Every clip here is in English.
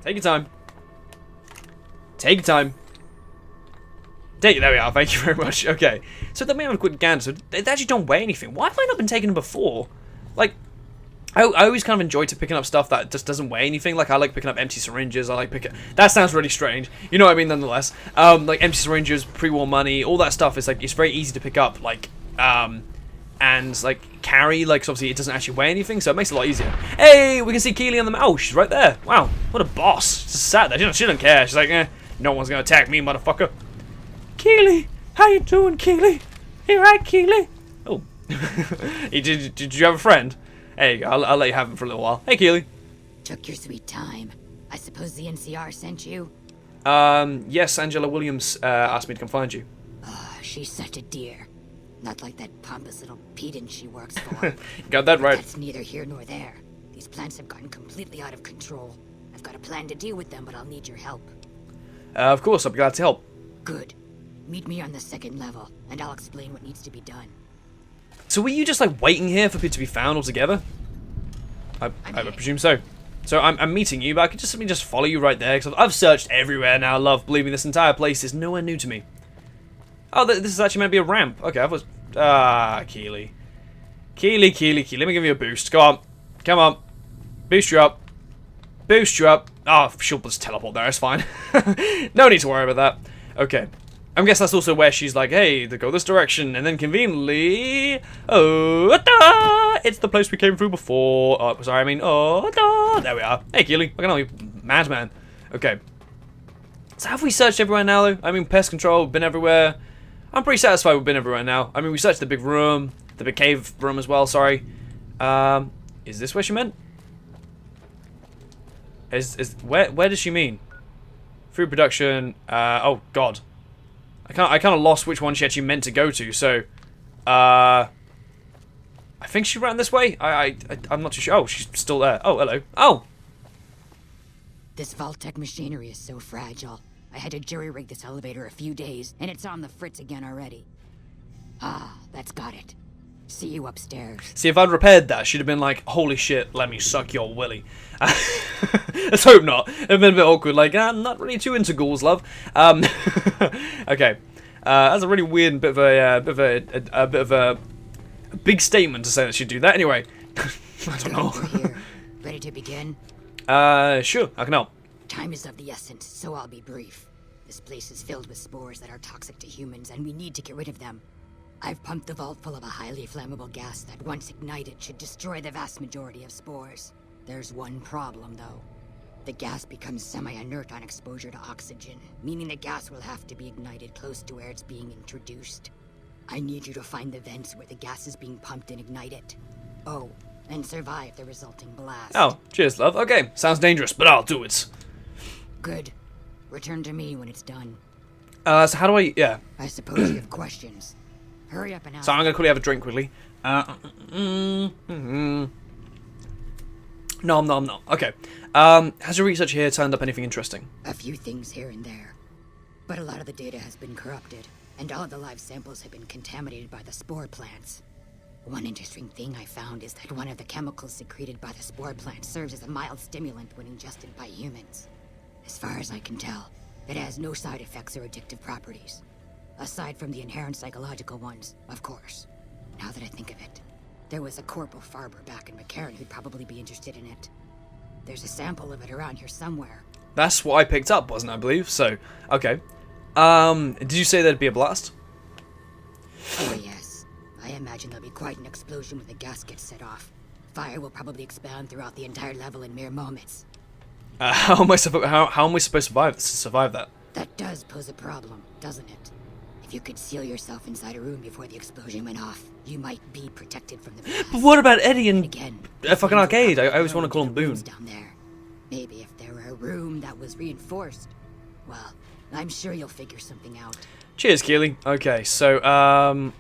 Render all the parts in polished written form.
Take your time. Take your time. There we are. Thank you very much. Okay. So then we have a quick gander. So they actually don't weigh anything. Why have I not been taking them before? Like, I always kind of enjoy picking up stuff that just doesn't weigh anything. Like, I like picking up empty syringes. I like picking... That sounds really strange. You know what I mean, nonetheless. Like, empty syringes, pre-war money, all that stuff is, like, it's very easy to pick up. Like, and, like, carry. Like, so obviously it doesn't actually weigh anything, so it makes it a lot easier. Hey, we can see Keely on the map. Oh, she's right there. Wow, what a boss. She's sat there. She don't care. She's like, no one's going to attack me, motherfucker. Keely, how you doing, Keely? You right, Keely? Oh. Did you have a friend? There you go. I'll let you have him for a little while. Hey, Keely. Took your sweet time. I suppose the NCR sent you? Yes, Angela Williams asked me to come find you. She's such a dear. Not like that pompous little pedant she works for. Got that right. That's neither here nor there. These plants have gotten completely out of control. I've got a plan to deal with them, but I'll need your help. Of course, I'll be glad to help. Good. Meet me on the 2nd level, and I'll explain what needs to be done. So were you just, like, waiting here for Pip to be found altogether? I presume so. So I'm meeting you, but I could just follow you right there, because I've searched everywhere now, love. Believe me, this entire place is nowhere new to me. Oh, this is actually meant to be a ramp. Okay, I was... Keely. Keely. Let me give you a boost. Go on. Come on. Boost you up. Boost you up. Oh, she'll just teleport there. It's fine. No need to worry about that. Okay. I guess that's also where she's like, hey, they go this direction, and then conveniently, it's the place we came through before. Oh, sorry, I mean, there we are. Hey, Keely, I can help you, madman. Okay. So have we searched everywhere now, though? I mean, pest control, we've been everywhere. I'm pretty satisfied we've been everywhere now. I mean, we searched the big room, the big cave room as well, sorry. Is this where she meant? Where does she mean? Food production, oh, God. I kind of lost which one she actually meant to go to, so, I think she ran this way. I'm not too sure. Oh, she's still there. Oh, hello. Oh! This Vault-Tec machinery is so fragile. I had to jury-rig this elevator a few days, and it's on the fritz again already. That's got it. See you upstairs. See, if I'd repaired that, she'd have been like, holy shit, let me suck your willy. Let's hope not. It'd have been a bit awkward, like, I'm not really too into ghouls, love. Okay. That's a really weird bit of a big statement to say that she'd do that. Anyway, I don't know. Here. Ready to begin? Sure, I can help. Time is of the essence, so I'll be brief. This place is filled with spores that are toxic to humans, and we need to get rid of them. I've pumped the vault full of a highly flammable gas that, once ignited, should destroy the vast majority of spores. There's one problem, though. The gas becomes semi-inert on exposure to oxygen, meaning the gas will have to be ignited close to where it's being introduced. I need you to find the vents where the gas is being pumped and ignite it. Oh, and survive the resulting blast. Oh, cheers, love. Okay, sounds dangerous, but I'll do it. Good. Return to me when it's done. So how do I... Yeah. I suppose you have questions. Hurry up and ask. So I'm going to quickly have a drink quickly. No, I'm not. Okay. Has your research here turned up anything interesting? A few things here and there. But a lot of the data has been corrupted, and all of the live samples have been contaminated by the spore plants. One interesting thing I found is that one of the chemicals secreted by the spore plant serves as a mild stimulant when ingested by humans. As far as I can tell, it has no side effects or addictive properties. Aside from the inherent psychological ones, of course. Now that I think of it, there was a Corporal Farber back in McCarran who'd probably be interested in it. There's a sample of it around here somewhere. That's what I picked up, wasn't it, I believe? So, okay. Did you say there'd be a blast? Oh, yes. I imagine there'll be quite an explosion when the gas gets set off. Fire will probably expand throughout the entire level in mere moments. How am I supposed to survive that? That does pose a problem, doesn't it? If you could seal yourself inside a room before the explosion went off, you might be protected from the blast. But what about Eddie and again, a fucking arcade? I always want to call him Boone. Down there. Maybe if there were a room that was reinforced. Well, I'm sure you'll figure something out. Cheers, Keely. Okay, so, alright,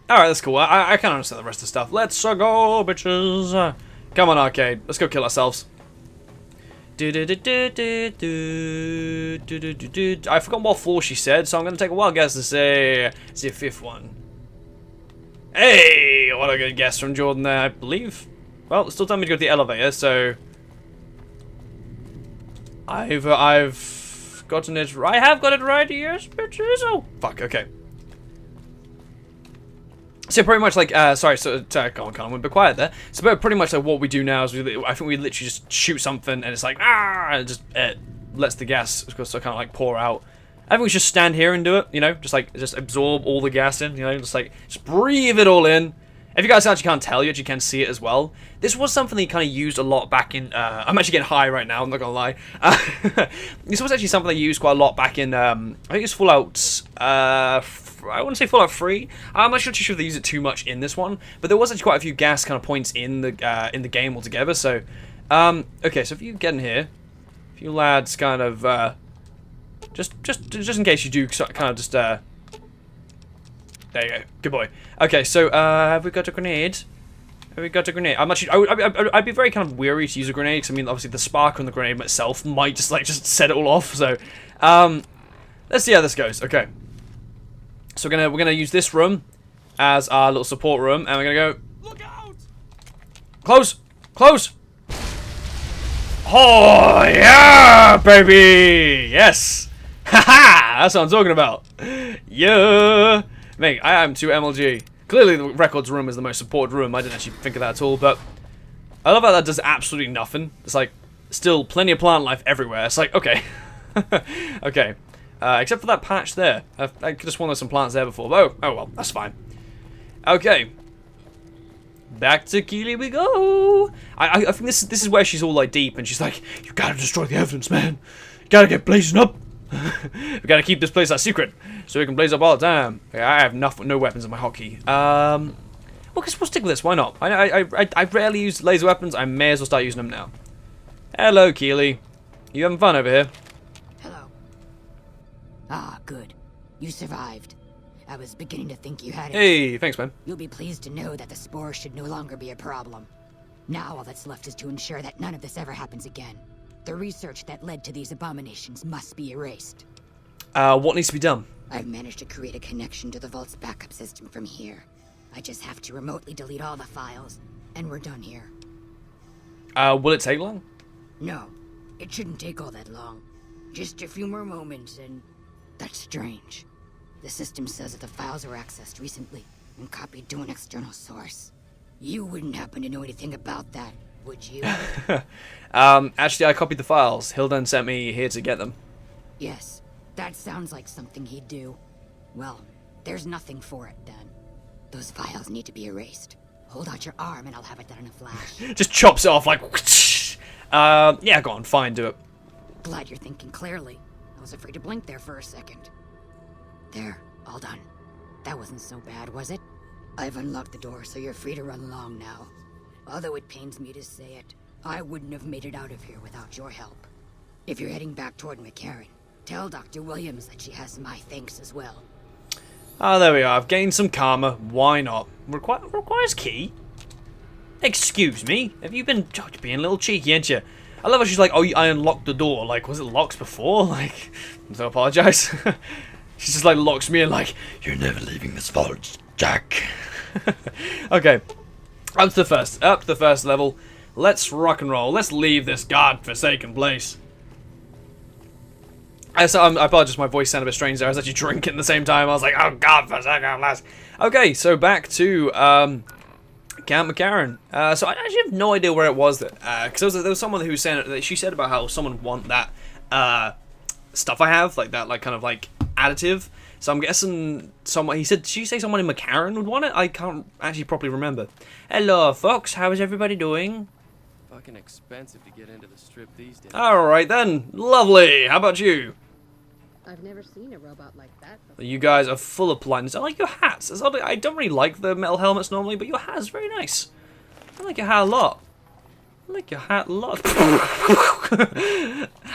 that's cool. I can't understand the rest of the stuff. Let's go, bitches. Come on, arcade. Let's go kill ourselves. I forgot what floor she said, so I'm going to take a wild guess to say it's the 5th one. Hey, what a good guess from Jordan there, I believe. Well, it's still time me to go to the elevator, so... I've gotten it right. I have got it right. Yes, bitches. Oh, fuck. Okay. So pretty much like, sorry, so go on, Colin, be quiet there. So pretty much like what we do now is I think we literally just shoot something and it's like, and it just lets the gas kind of like pour out. I think we should stand here and do it, you know, just absorb all the gas in, you know, just breathe it all in. If you guys actually can't tell, you actually can see it as well. This was something that you kind of used a lot back in, I'm actually getting high right now, I'm not gonna lie. This was actually something I used quite a lot back in, I think it's Fallout, I wouldn't say Fallout 3. I'm not sure if they use it too much in this one, but there was actually quite a few gas kind of points in the game altogether. So, okay, so if you get in here, if you lads kind of just in case you do kind of just there you go, good boy. Okay, so have we got a grenade? Have we got a grenade? I'm actually I'd be very kind of weary to use a grenade because I mean obviously the spark on the grenade itself might just set it all off. So, let's see how this goes. Okay. So we're gonna use this room as our little support room, and we're gonna go. Look out! Close, close. Oh yeah, baby! Yes, haha! That's what I'm talking about. Yeah, mate, I am to MLG. Clearly, the records room is the most supported room. I didn't actually think of that at all, but I love how that does absolutely nothing. It's like still plenty of plant life everywhere. It's like okay, okay. Except for that patch there. I could have sworn there's some plants there before. Oh well, that's fine. Okay. Back to Keely we go. I think this is where she's all like deep and she's like, you gotta destroy the evidence, man. You gotta get blazing up. We gotta keep this place a secret so we can blaze up all the time. I have no weapons in my hotkey. Well, we'll stick with this. Why not? I rarely use laser weapons. I may as well start using them now. Hello, Keely. You having fun over here? Ah, good. You survived. I was beginning to think you had it. Hey, thanks, man. You'll be pleased to know that the spore should no longer be a problem. Now all that's left is to ensure that none of this ever happens again. The research that led to these abominations must be erased. What needs to be done? I've managed to create a connection to the Vault's backup system from here. I just have to remotely delete all the files, and we're done here. Will it take long? No, it shouldn't take all that long. Just a few more moments, and... That's strange. The system says that the files were accessed recently and copied to an external source. You wouldn't happen to know anything about that, would you? Actually, I copied the files. Hilden sent me here to get them. Yes, that sounds like something he'd do. Well, there's nothing for it then. Those files need to be erased. Hold out your arm and I'll have it done in a flash. Just chops it off like... yeah, go on, fine, do it. Glad you're thinking clearly. I was afraid to blink there for a second. There, all done. That wasn't so bad, was it? I've unlocked the door, so you're free to run along now. Although it pains me to say it, I wouldn't have made it out of here without your help. If you're heading back toward McCarran, tell Dr. Williams that she has my thanks as well. Ah, there we are. I've gained some karma. Why not? Requires key? Excuse me? Have you been being a little cheeky, ain't you? I love how she's like, oh, I unlocked the door. Like, was it locked before? Like, so I apologize. She just like locks me in like, you're never leaving this vault, Jack. Okay, up to the first level. Let's rock and roll. Let's leave this godforsaken place. I apologize, my voice sounded a bit strange there. I was actually drinking at the same time. I was like, oh, godforsaken place. Okay, so back to Camp McCarran. So I actually have no idea where it was that, because there was someone who said that she said about how someone want that stuff I have, like that, like kind of like additive. So I'm guessing someone. He said, did she say someone in McCarran would want it? I can't actually properly remember. Hello, folks. How is everybody doing? Fucking expensive to get into the strip these days. All right then, lovely. How about you? I've never seen a robot like that before. You guys are full of politeness. I like your hats. I don't really like the metal helmets normally, but your hat is very nice. I like your hat a lot. I like your hat a lot.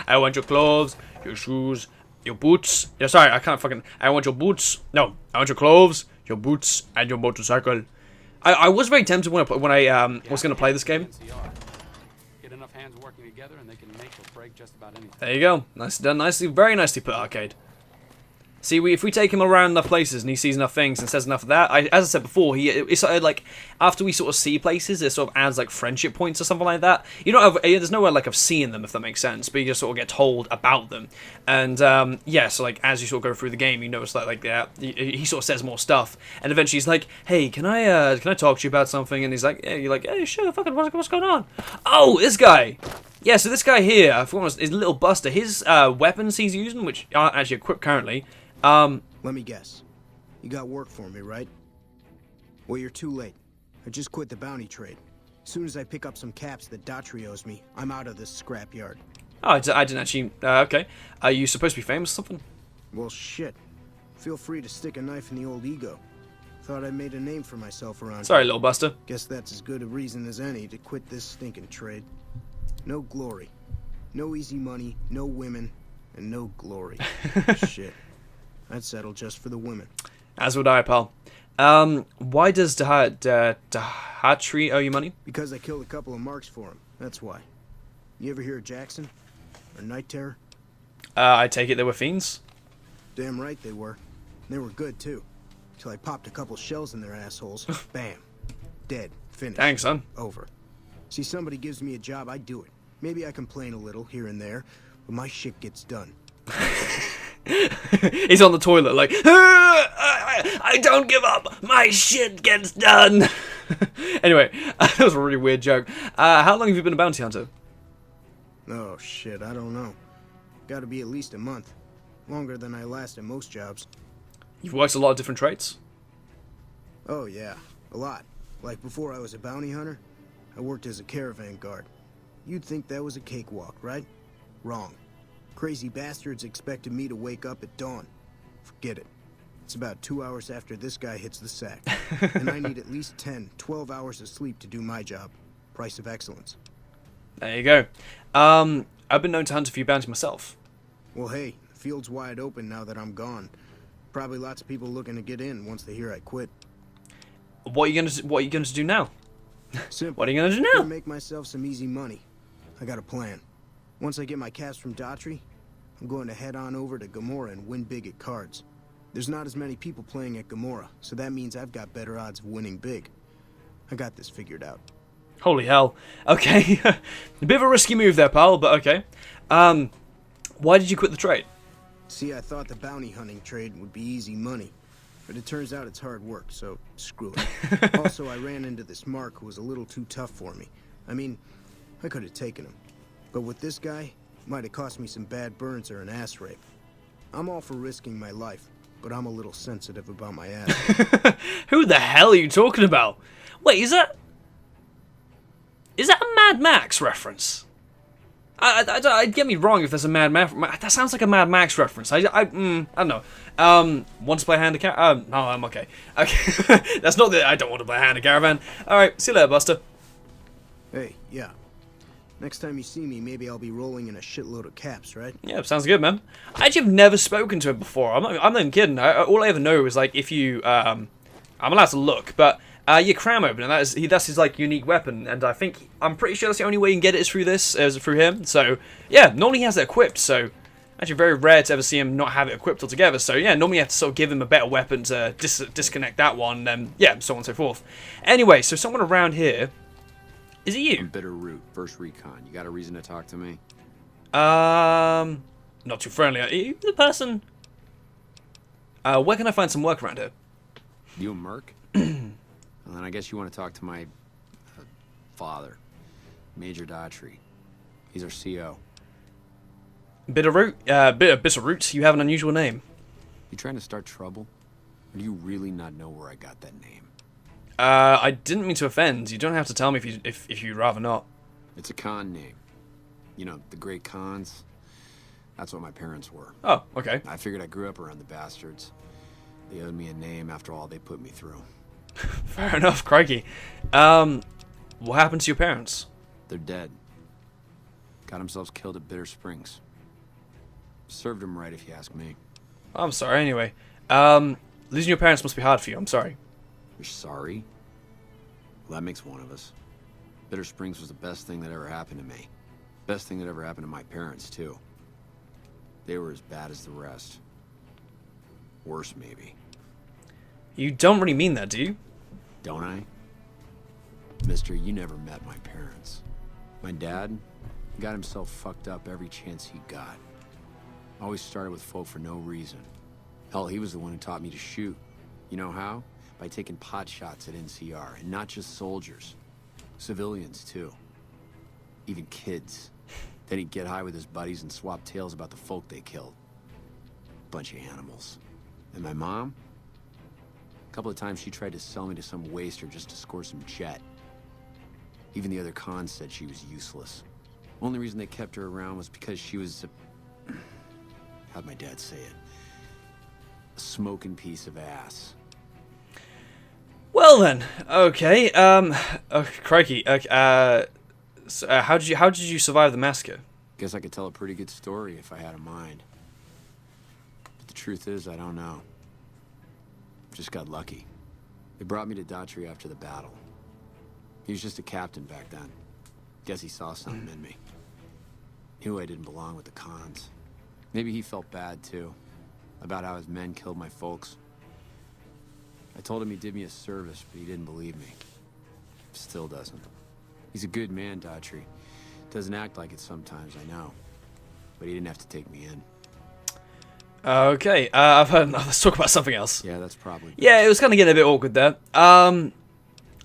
I want your clothes, your shoes, your boots. Yeah, sorry, I can't fucking... I want your boots. No, I want your clothes, your boots, and your motorcycle. I was very tempted when I was going to play this game. Get enough hands working together and they can make or break just about anything. There you go. Nicely done. Very nicely put, arcade. See, if we take him around enough places and he sees enough things and says enough of that, as I said before, it's sort of like after we sort of see places, it sort of adds like friendship points or something like that. You don't have, there's nowhere like of seeing them, if that makes sense, but you just sort of get told about them. And yeah, so like as you sort of go through the game, you notice that like he sort of says more stuff, and eventually he's like, "Hey, can I talk to you about something?" And he's like, "Yeah," you're like, "Hey, sure, fucking, what's going on?" Oh, this guy. Yeah, so this guy here, I forgot his little Buster. His weapons he's using, which aren't actually equipped currently. Let me guess. You got work for me, right? Well, you're too late. I just quit the bounty trade. As soon as I pick up some caps that Daughtry owes me, I'm out of this scrapyard. Oh, I didn't actually... okay. Are you supposed to be famous or something? Well, shit. Feel free to stick a knife in the old ego. Thought I made a name for myself around Sorry, here. little Buster. Guess that's as good a reason as any to quit this stinking trade. No glory. No easy money, no women, and no glory. Shit. I'd settle just for the women. As would I, pal. Why does Daughtry owe you money? Because I killed a couple of marks for him. That's why. You ever hear of Jackson? Or Night Terror? I take it they were fiends? Damn right they were. They were good, too. Till I popped a couple shells in their assholes. Bam. Dead. Finished. Thanks, son. Over. See, somebody gives me a job, I do it. Maybe I complain a little here and there, but my shit gets done. He's on the toilet like, I don't give up. My shit gets done. Anyway, that was a really weird joke. How long have you been a bounty hunter? Oh, shit, I don't know. Gotta be at least a month. Longer than I last at most jobs. You've worked a lot of different traits? Oh, yeah. A lot. Like before I was a bounty hunter, I worked as a caravan guard. You'd think that was a cakewalk, right? Wrong. Crazy bastards expected me to wake up at dawn. Forget it. It's about 2 hours after this guy hits the sack. And I need at least 10, 12 hours of sleep to do my job. Price of excellence. There you go. I've been known to hunt a few bounties myself. Well, hey, the field's wide open now that I'm gone. Probably lots of people looking to get in once they hear I quit. What are you gonna do now? Simple. What are you gonna do now? Make myself some easy money. I got a plan. Once I get my caps from Daughtry, I'm going to head on over to Gomorrah and win big at cards. There's not as many people playing at Gomorrah, so that means I've got better odds of winning big. I got this figured out. Holy hell. Okay. A bit of a risky move there, pal, but okay. Why did you quit the trade? See, I thought the bounty hunting trade would be easy money, but it turns out it's hard work, so screw it. Also, I ran into this Mark who was a little too tough for me. I mean, I could have taken him. But with this guy, might have cost me some bad burns or an ass rape. I'm all for risking my life, but I'm a little sensitive about my ass. Who the hell are you talking about? Wait, is that a Mad Max reference? I get me wrong if there's a Mad Max. That sounds like a Mad Max reference. I don't know. Want to play Hand of Caravan? No, I'm okay. Okay, that's not that I don't want to play Hand of Caravan. All right, see you later, Buster. Hey, yeah. Next time you see me, maybe I'll be rolling in a shitload of caps, right? Yeah, sounds good, man. I actually have never spoken to him before. I'm not even kidding. All I ever know is like if you, I'm allowed to look, but you cram open, and that's his like unique weapon. And I'm pretty sure that's the only way you can get it is through him. So yeah, normally he has it equipped. So actually very rare to ever see him not have it equipped altogether. So yeah, normally you have to sort of give him a better weapon to disconnect that one, and yeah, so on and so forth. Anyway, so someone around here. Is it you? I'm Bitter Root, first recon. You got a reason to talk to me? Not too friendly. Are you the person? Where can I find some work around here? You a merc? Well, then I guess you want to talk to my father, Major Daughtry. He's our CO. Bitter Root, you have an unusual name. You trying to start trouble? Or do you really not know where I got that name? I didn't mean to offend. You don't have to tell me if you'd rather not. It's a con name. You know, the great cons. That's what my parents were. Oh, okay. I figured I grew up around the bastards. They owed me a name after all they put me through. Fair enough, crikey. What happened to your parents? They're dead. Got themselves killed at Bitter Springs. Served them right, if you ask me. I'm sorry, anyway. Losing your parents must be hard for you. I'm sorry. You're sorry? Well, that makes one of us. Bitter Springs was the best thing that ever happened to me. Best thing that ever happened to my parents, too. They were as bad as the rest. Worse, maybe. You don't really mean that, do you? Don't I? Mister, you never met my parents. My dad got himself fucked up every chance he got. Always started with folk for no reason. Hell, he was the one who taught me to shoot. You know how? By taking pot shots at NCR, and not just soldiers. Civilians, too. Even kids. Then he'd get high with his buddies and swap tales about the folk they killed. Bunch of animals. And my mom? A couple of times she tried to sell me to some waster just to score some jet. Even the other cons said she was useless. Only reason they kept her around was because she was how'd my dad say it? A smoking piece of ass. Well then, okay. Oh, crikey. So, how did you survive the massacre? Guess I could tell a pretty good story if I had a mind. But the truth is, I don't know. Just got lucky. They brought me to Daughtry after the battle. He was just a captain back then. Guess he saw something in me. Knew I didn't belong with the cons. Maybe he felt bad, too. About how his men killed my folks. I told him he did me a service, but he didn't believe me. Still doesn't. He's a good man, Daughtry. Doesn't act like it sometimes, I know. But he didn't have to take me in. Okay, I've heard enough. Let's talk about something else. Yeah, that's probably... Yeah, it was kind of getting a bit awkward there.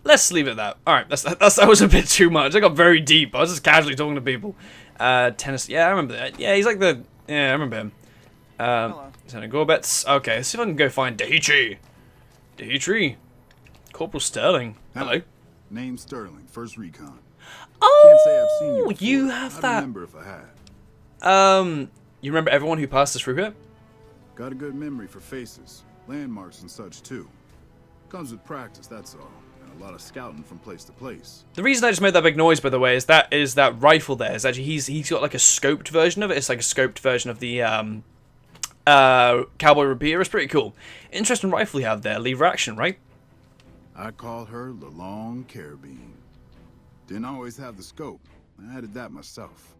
Let's leave it at that. Alright, that was a bit too much. I got very deep. I was just casually talking to people. Tennis... Yeah, I remember that. Yeah, he's like the... Yeah, I remember him. Lieutenant Gorbets. Okay, let's see if I can go find Daichi. Daichi. Corporal Sterling. Hello. Name Sterling, first recon. Oh, Can't say I've seen you before. You have I that. remember if I had. You remember everyone who passed us through here? Got a good memory for faces, landmarks and such too. Comes with practice, that's all. And a lot of scouting from place to place. The reason I just made that big noise, by the way, is that rifle there. Is actually he's got like a scoped version of it. It's like a scoped version of the Cowboy Repeater. It's pretty cool. Interesting rifle you have there. Lever action, right? I call her the Long Carabine. Didn't always have the scope. I added that myself.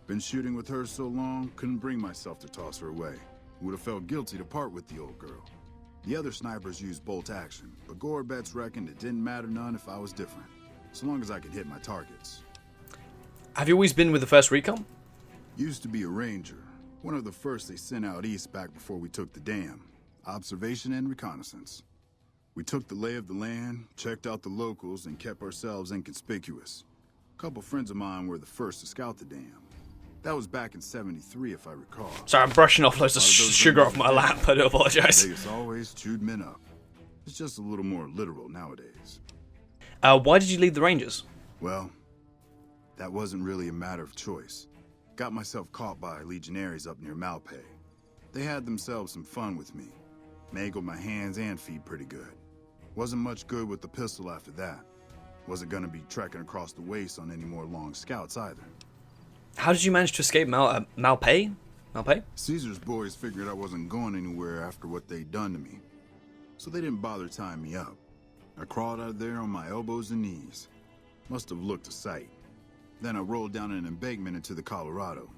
Been shooting with her so long, couldn't bring myself to toss her away. Would have felt guilty to part with the old girl. The other snipers used bolt action, but Gorbets reckoned it didn't matter none if I was different, so long as I could hit my targets. Have you always been with the 1st Recon? Used to be a ranger, one of the first they sent out east back before we took the dam. Observation and reconnaissance. We took the lay of the land, checked out the locals, and kept ourselves inconspicuous. A couple friends of mine were the first to scout the dam. That was back in '73, if I recall. Sorry, I'm brushing off loads of sugar off my lap. I do apologize. Vegas always chewed men up. It's just a little more literal nowadays. Why did you leave the Rangers? Well, that wasn't really a matter of choice. Got myself caught by legionaries up near Malpay. They had themselves some fun with me. Mangled my hands and feet pretty good. Wasn't much good with the pistol after that. Wasn't gonna be trekking across the waste on any more long scouts either. How did you manage to escape Malpay? Malpay? Caesar's boys figured I wasn't going anywhere after what they'd done to me. So they didn't bother tying me up. I crawled out of there on my elbows and knees. Must have looked a sight. Then I rolled down an embankment into the Colorado.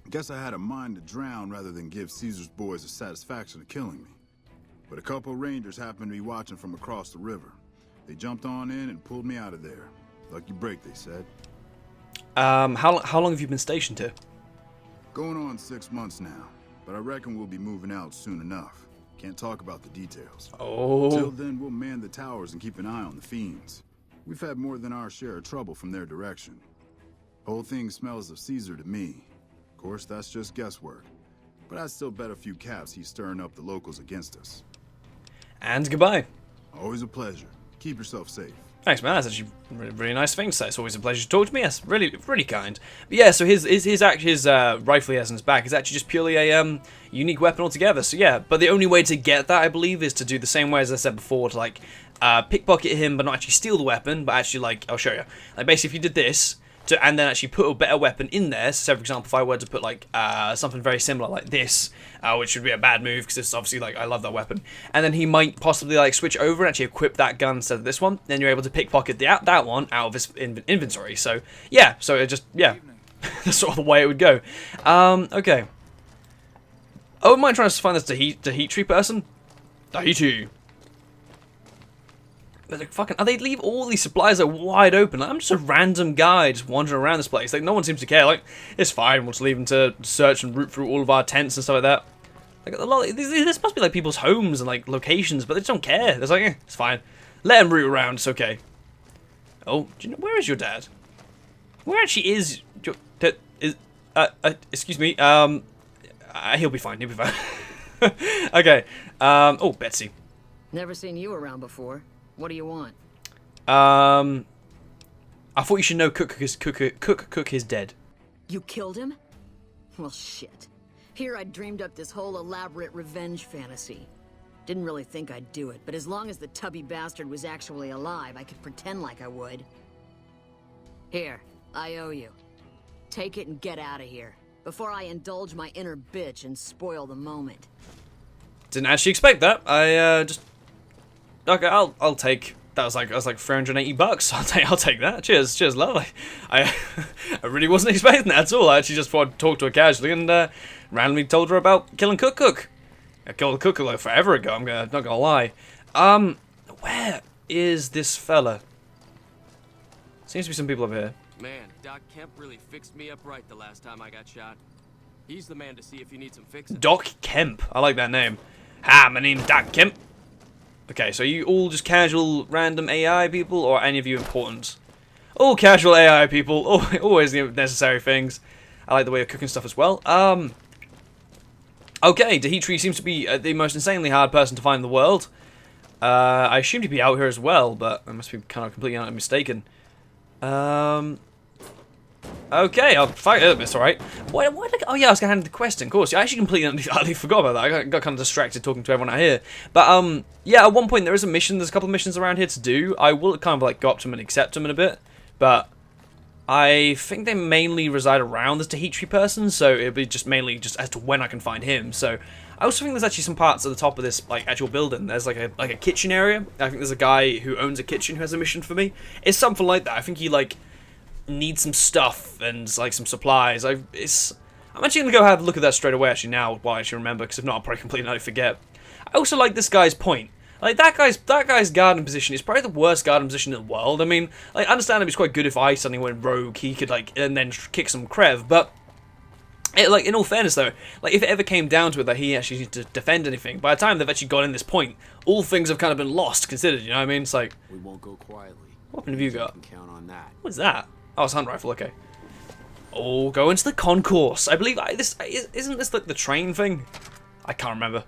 Guess I had a mind to drown rather than give Caesar's boys the satisfaction of killing me. But a couple rangers happened to be watching from across the river. They jumped on in and pulled me out of there. Lucky break, they said. How long have you been stationed here? Going on 6 months now, but I reckon we'll be moving out soon enough. Can't talk about the details. Oh. Till then, we'll man the towers and keep an eye on the fiends. We've had more than our share of trouble from their direction. Whole thing smells of Caesar to me. Of course, that's just guesswork. But I'd still bet a few caps he's stirring up the locals against us. And goodbye. Always a pleasure. Keep yourself safe. Thanks, man. That's actually a really nice thing to say. It's always a pleasure to talk to me. Yes, really, really kind. But yeah, so his rifle he has on his back is actually just purely a unique weapon altogether. So yeah, but the only way to get that, I believe, is to do the same way as I said before, to like pickpocket him, but not actually steal the weapon, but actually like I'll show you. Like basically, if you did this. And then actually put a better weapon in there. So, for example, if I were to put like something very similar like this, which would be a bad move because it's obviously like I love that weapon, and then he might possibly like switch over and actually equip that gun instead of this one. Then you're able to pickpocket that one out of his inventory. So yeah, so it just that's sort of the way it would go. Okay. Oh, am I trying to find this Dahitri person? Dahitri. But like, fucking, they leave all these supplies like wide open. Like, I'm just a random guy just wandering around this place. Like, no one seems to care. Like, it's fine. We'll just leave them to search and root through all of our tents and stuff like that. Like, a lot. This must be like people's homes and like locations, but they just don't care. It's like, it's fine. Let them root around. It's okay. Oh, do you know, where is your dad? Where actually is your dad? Excuse me. He'll be fine. He'll be fine. Okay. Oh, Betsy. Never seen you around before. What do you want? I thought you should know Cook is dead. You killed him? Well, shit. Here I dreamed up this whole elaborate revenge fantasy. Didn't really think I'd do it, but as long as the tubby bastard was actually alive, I could pretend like I would. Here, I owe you. Take it and get out of here, before I indulge my inner bitch and spoil the moment. Didn't actually expect that. I just okay. I'll take. That was like $380. I'll take that. Cheers, love. I really wasn't expecting that at all. I actually just thought I'd talk to her casually and randomly told her about killing Cook. I killed Cook like forever ago. Not gonna lie. Where is this fella? Seems to be some people over here. Man, Doc Kemp really fixed me up right the last time I got shot. He's the man to see if you need some fixing. Doc Kemp. I like that name. Hi, my name's Doc Kemp. Okay, so are you all just casual, random AI people, or any of you important? All casual AI people. Always the necessary things. I like the way you're cooking stuff as well. Okay, Dahitri seems to be the most insanely hard person to find in the world. I assumed he'd be out here as well, but I must be kind of completely mistaken. Okay, I'll fight it. It's alright. Oh yeah, I was gonna hand the quest in. Of course, I actually completely forgot about that. I got kind of distracted talking to everyone out here. But yeah, at one point there is a mission. There's a couple of missions around here to do. I will kind of like go up to them and accept them in a bit, but I think they mainly reside around this Dahitri person, so it'll be just mainly just as to when I can find him. So I also think there's actually some parts at the top of this like actual building. There's like a kitchen area. I think there's a guy who owns a kitchen who has a mission for me. It's something like that. I think he like need some stuff and like some supplies. I'm actually gonna go have a look at that straight away actually now while I actually remember, because if not I'll probably completely forget. I also like this guy's point. Like that guy's garden position is probably the worst garden position in the world. I mean, like, I understand it's quite good if I suddenly went rogue, he could like and then kick some crev, but like in all fairness though, like if it ever came down to it that he actually needs to defend anything, by the time they've actually got in this point, all things have kind of been lost considered. You know what I mean? It's like, we won't go quietly. What weapon have you got? You can count on that. What's that? Oh, it's a hand rifle, okay. Oh, go into the concourse. I believe isn't this like the train thing? I can't remember.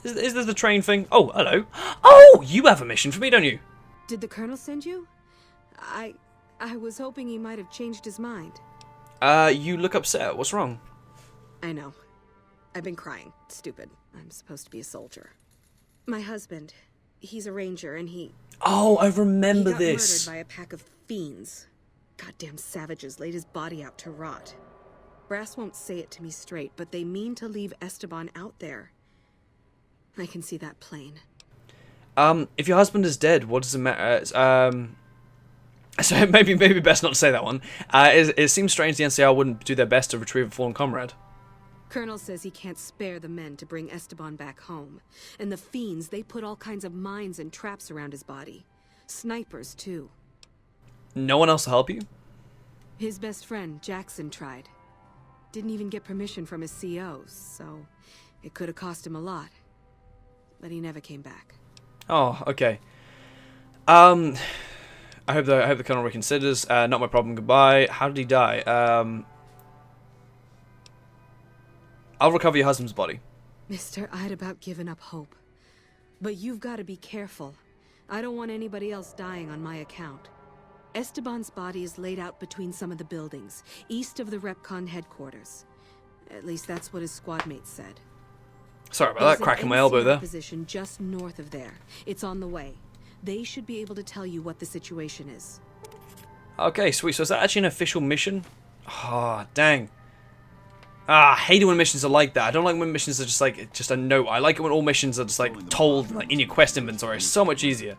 Is this the train thing? Oh, hello. Oh, you have a mission for me, don't you? Did the Colonel send you? I was hoping he might have changed his mind. You look upset. What's wrong? I know. I've been crying. Stupid. I'm supposed to be a soldier. My husband, he's a ranger and he... Oh, I remember he got this. murdered by a pack of fiends. Goddamn savages laid his body out to rot. Brass won't say it to me straight, but they mean to leave Esteban out there. I can see that plain. If your husband is dead, what does it matter? So maybe best not to say that one. It seems strange the NCR wouldn't do their best to retrieve a fallen comrade. Colonel says he can't spare the men to bring Esteban back home. And the fiends, they put all kinds of mines and traps around his body. Snipers, too. No one else to help you? His best friend, Jackson, tried. Didn't even get permission from his CO, so it could have cost him a lot. But he never came back. Oh, okay. I hope the Colonel reconsiders. Not my problem. Goodbye. How did he die? I'll recover your husband's body. Mister, I'd about given up hope. But you've got to be careful. I don't want anybody else dying on my account. Esteban's body is laid out between some of the buildings, east of the Repcon headquarters. At least that's what his squad mates said. Sorry about that, cracking my elbow there. Position just north of there. It's on the way. They should be able to tell you what the situation is. Okay, sweet. So is that actually an official mission? Ah, oh, dang. I hate it when missions are like that. I don't like when missions are just like just a note. I like it when all missions are just like told like in your quest inventory. It's so much easier.